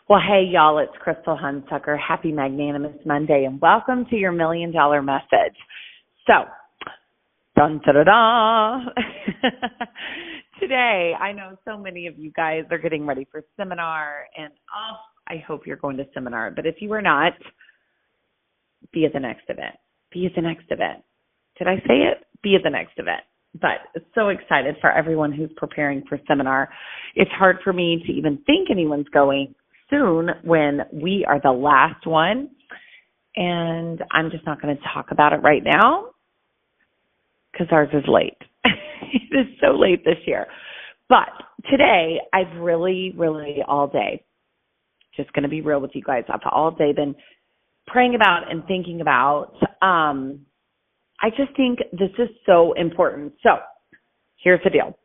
Well, hey, y'all, it's Crystal Hunsucker. Happy Magnanimous Monday, and welcome to your $1 Million Message. So, dun da da da. Today, I know so many of you guys are getting ready for seminar, and I hope you're going to seminar. But if you are not, be at the next event. Be at the next event. Did I say it? Be at the next event. But so excited for everyone who's preparing for seminar. It's hard for me to even think anyone's going soon when we are the last one, and I'm just not going to talk about it right now because ours is late. It is so late this year. But today, I've really all day, just going to be real with you guys, I've all day been praying about and thinking about, I just think this is so important. So here's the deal.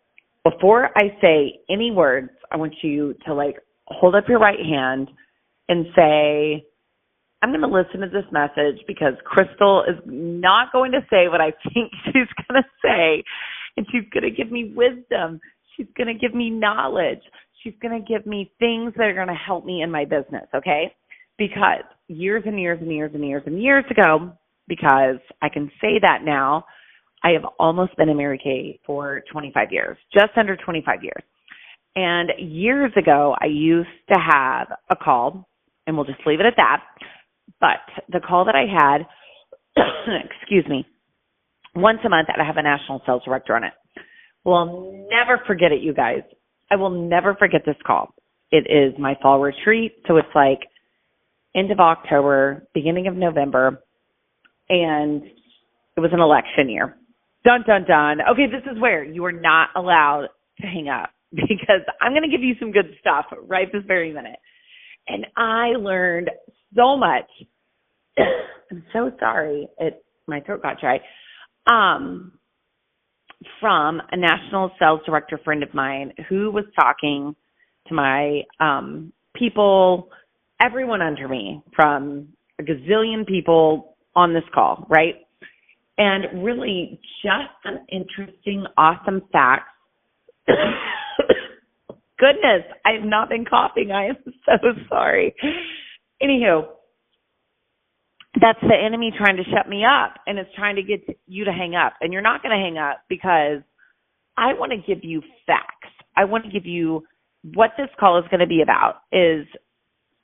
Before I say any words, I want you to hold up your right hand and say, I'm going to listen to this message because Crystal is not going to say what I think she's going to say. And she's going to give me wisdom. She's going to give me knowledge. She's going to give me things that are going to help me in my business, okay? Because years and years ago, because I can say that now, I have almost been in Mary Kay for 25 years, just under 25 years. And years ago, I used to have a call, and we'll just leave it at that. But the call that I had, excuse me, once a month, I'd have a national sales director on it. Well, I'll never forget it, you guys. I will never forget this call. It is my fall retreat, so it's like end of October, beginning of November, and it was an election year. Dun, dun, dun. Okay, this is where you are not allowed to hang up, because I'm going to give you some good stuff right this very minute. And I learned so much. I'm so sorry. My throat got dry. From a national sales director friend of mine who was talking to my people, everyone under me, from a gazillion people on this call, right? And really just some interesting, awesome facts. Goodness, I have not been coughing. I am so sorry. Anywho, that's the enemy trying to shut me up, and it's trying to get you to hang up. And you're not going to hang up because I want to give you facts. I want to give you what this call is going to be about is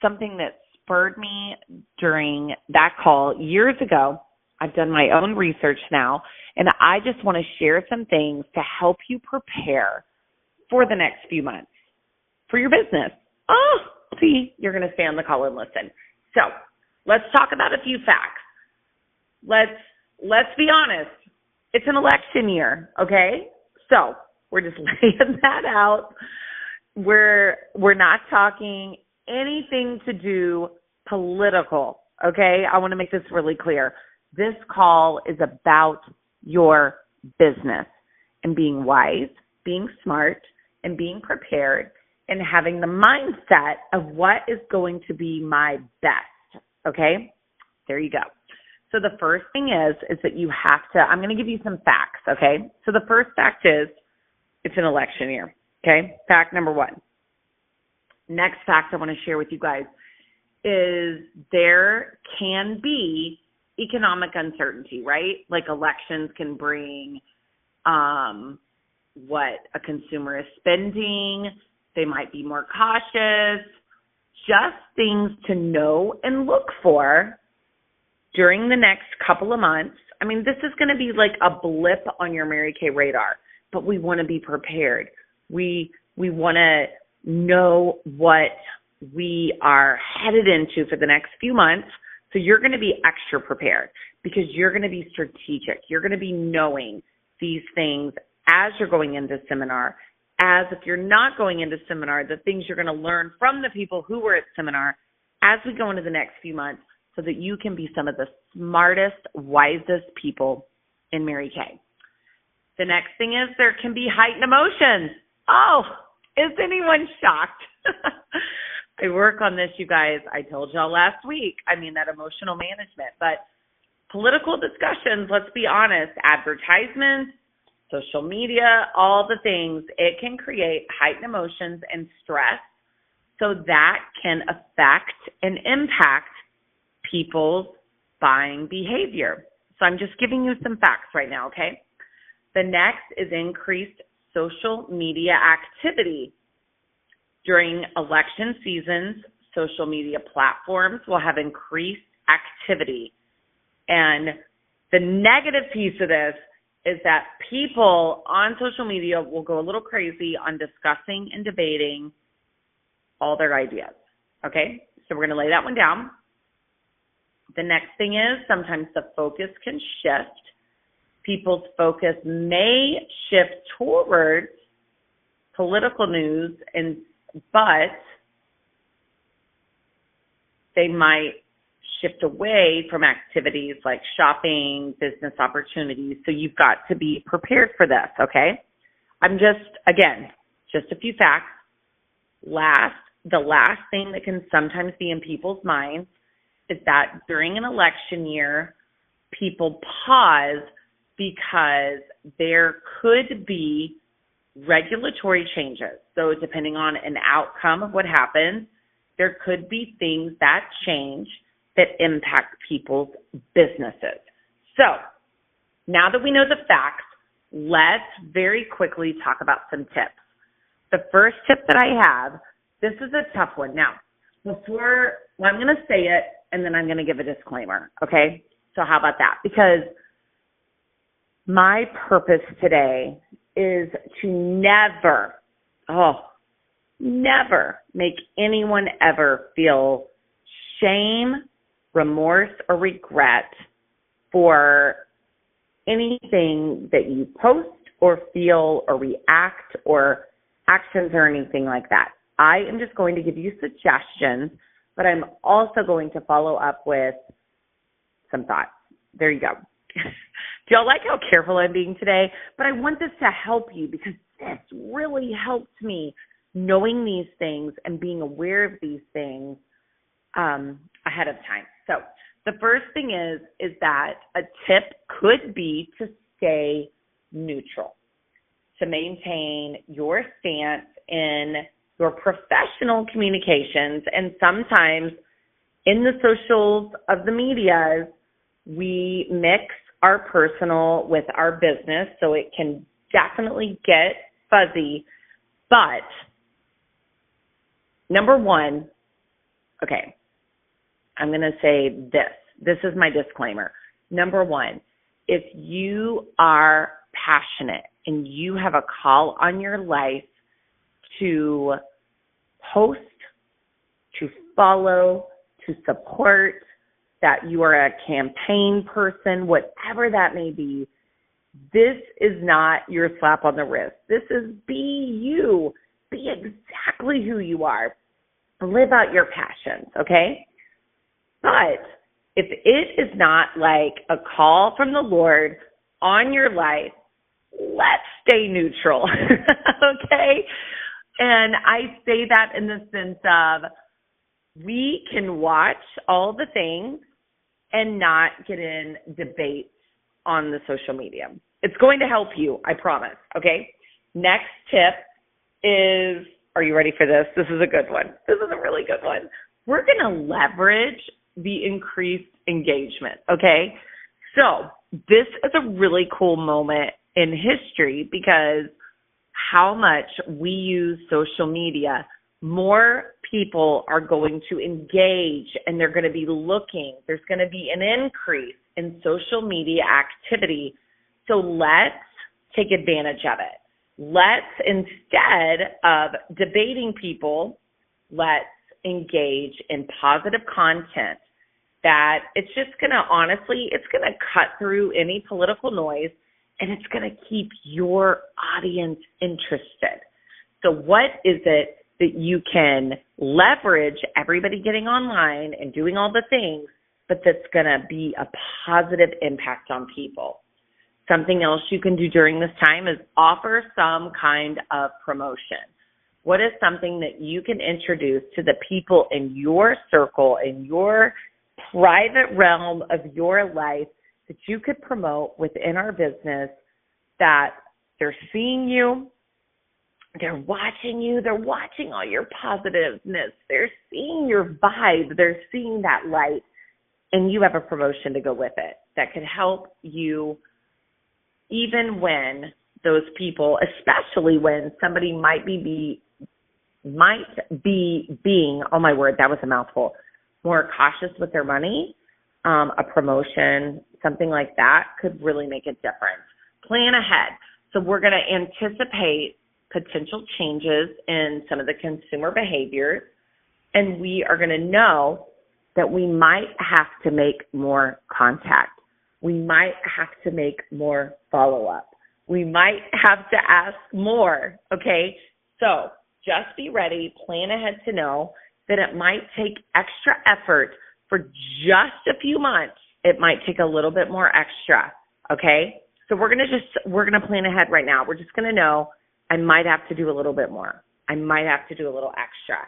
something that spurred me during that call years ago. I've done my own research now, and I just want to share some things to help you prepare for the next few months for your business. Oh, see, you're going to stay on the call and listen. So let's talk about a few facts. Let's be honest. It's an election year, okay? So we're just laying that out. We're not talking anything to do political, okay? I want to make this really clear. This call is about your business and being wise, being smart, and being prepared, and having the mindset of what is going to be my best, okay? There you go. So the first thing is that you have to, I'm going to give you some facts, okay? So the first fact is it's an election year, okay? Fact number one. Next fact I want to share with you guys is there can be economic uncertainty, right? Like elections can bring what a consumer is spending. They might be more cautious. Just things to know and look for during the next couple of months. I mean, this is going to be like a blip on your Mary Kay radar, but we want to be prepared. We want to know what we are headed into for the next few months. So you're going to be extra prepared because you're going to be strategic. You're going to be knowing these things as you're going into seminar, as if you're not going into seminar, the things you're going to learn from the people who were at seminar as we go into the next few months so that you can be some of the smartest, wisest people in Mary Kay. The next thing is there can be heightened emotions. Oh, is anyone shocked? I work on this, you guys. I told y'all last week. I mean, that emotional management. But political discussions, let's be honest, advertisements, social media, all the things, it can create heightened emotions and stress So that can affect and impact people's buying behavior. So I'm just giving you some facts right now, okay? The next is increased social media activity. During election seasons, social media platforms will have increased activity. And the negative piece of this is that people on social media will go a little crazy on discussing and debating all their ideas, okay? So we're going to lay that one down. The next thing is sometimes the focus can shift. People's focus may shift towards political news, but they might shift away from activities like shopping, business opportunities. So you've got to be prepared for this, okay? Just a few facts. The last thing that can sometimes be in people's minds is that during an election year, people pause because there could be regulatory changes. So depending on an outcome of what happens, there could be things that change that impact people's businesses. So now that we know the facts, let's very quickly talk about some tips. The first tip that I have, this is a tough one. Now, I'm going to say it, and then I'm going to give a disclaimer, okay? So how about that? Because my purpose today is to never make anyone ever feel shame, remorse, or regret for anything that you post or feel or react or actions or anything like that. I am just going to give you suggestions, but I'm also going to follow up with some thoughts. There you go. Do y'all like how careful I'm being today? But I want this to help you because this really helps me knowing these things and being aware of these things ahead of time. So the first thing is that a tip could be to stay neutral, to maintain your stance in your professional communications. And sometimes in the socials of the medias, we mix our personal with our business, so it can definitely get fuzzy. But number one, okay, I'm going to say this. This is my disclaimer. Number one, if you are passionate and you have a call on your life to post, to follow, to support, that you are a campaign person, whatever that may be, this is not your slap on the wrist. This is be you. Be exactly who you are. Live out your passions, okay? But if it is not like a call from the Lord on your life, let's stay neutral, okay? And I say that in the sense of we can watch all the things and not get in debates on the social media. It's going to help you, I promise, okay? Next tip is, are you ready for this? This is a good one. This is a really good one. We're going to leverage the increased engagement, okay? So this is a really cool moment in history because how much we use social media, more people are going to engage and they're going to be looking. There's going to be an increase in social media activity. So let's take advantage of it. Let's, instead of debating people, let's engage in positive content that it's just going to, honestly, it's going to cut through any political noise and it's going to keep your audience interested. So what is it that you can leverage everybody getting online and doing all the things, but that's going to be a positive impact on people? Something else you can do during this time is offer some kind of promotion. What is something that you can introduce to the people in your circle, in your private realm of your life that you could promote within our business, that they're seeing you, They're watching you. They're watching all your positiveness. They're seeing your vibe. They're seeing that light. And you have a promotion to go with it that could help you even when those people, especially when somebody might be being, oh my word, that was a mouthful, more cautious with their money, a promotion, something like that could really make a difference. Plan ahead. So we're going to anticipate potential changes in some of the consumer behaviors, and we are going to know that we might have to make more contact. We might have to make more follow-up. We might have to ask more, okay? So just be ready, plan ahead to know that it might take extra effort for just a few months. It might take a little bit more extra, okay? So we're going to plan ahead right now. We're just going to know I might have to do a little bit more. I might have to do a little extra.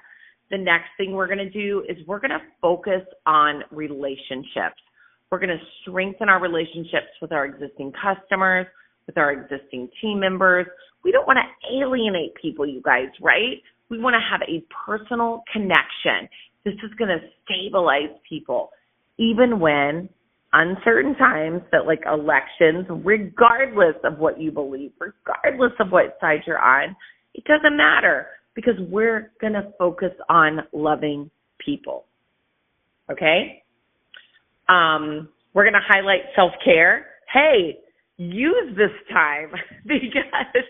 The next thing we're going to do is we're going to focus on relationships. We're going to strengthen our relationships with our existing customers, with our existing team members. We don't want to alienate people, you guys, right? We want to have a personal connection. This is going to stabilize people, even when uncertain times that like elections, regardless of what you believe, regardless of what side you're on, it doesn't matter because we're going to focus on loving people. Okay? We're going to highlight self-care. Hey, use this time because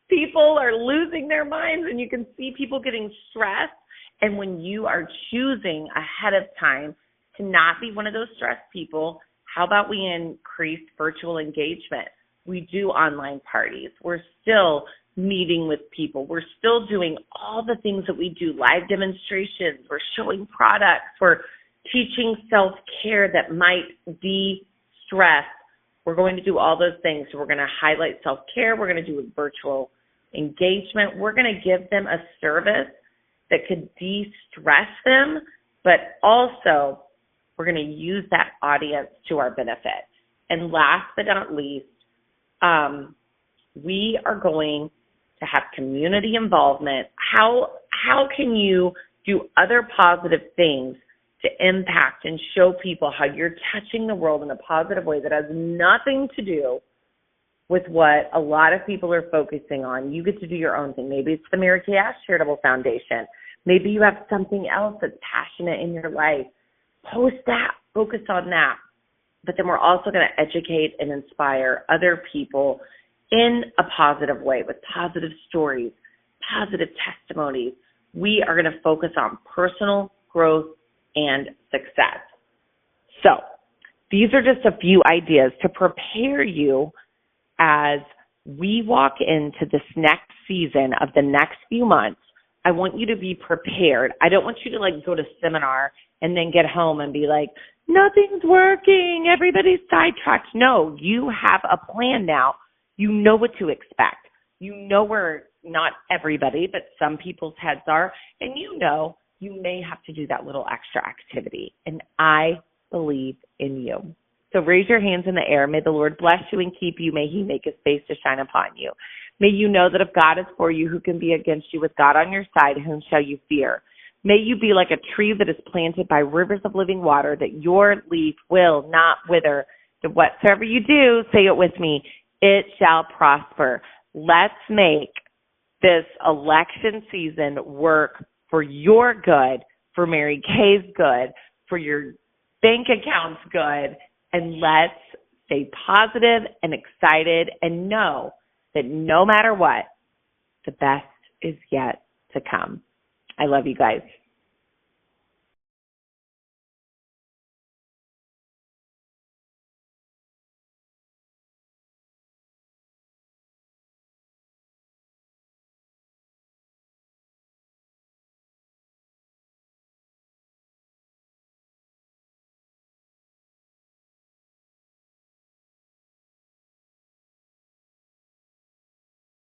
people are losing their minds and you can see people getting stressed. And when you are choosing ahead of time to not be one of those stressed people, how about we increase virtual engagement? We do online parties. We're still meeting with people. We're still doing all the things that we do, live demonstrations. We're showing products. We're teaching self-care that might de-stress. We're going to do all those things. So we're going to highlight self-care. We're going to do virtual engagement. We're going to give them a service that could de-stress them, but also we're going to use that audience to our benefit. And last but not least, we are going to have community involvement. How can you do other positive things to impact and show people how you're touching the world in a positive way that has nothing to do with what a lot of people are focusing on? You get to do your own thing. Maybe it's the Mary Kay Ash Charitable Foundation. Maybe you have something else that's passionate in your life. Post that. Focus on that. But then we're also going to educate and inspire other people in a positive way with positive stories, positive testimonies. We are going to focus on personal growth and success. So these are just a few ideas to prepare you as we walk into this next season of the next few months. I want you to be prepared. I don't want you to like go to seminar and then get home and be like, nothing's working, everybody's sidetracked. No, you have a plan now. You know what to expect. You know where not everybody, but some people's heads are, and you know you may have to do that little extra activity. And I believe in you. So raise your hands in the air. May the Lord bless you and keep you. May he make his face to shine upon you. May you know that if God is for you, who can be against you? With God on your side, whom shall you fear? May you be like a tree that is planted by rivers of living water, that your leaf will not wither. That whatsoever you do, say it with me, it shall prosper. Let's make this election season work for your good, for Mary Kay's good, for your bank account's good, and let's stay positive and excited and know that no matter what, the best is yet to come. I love you guys.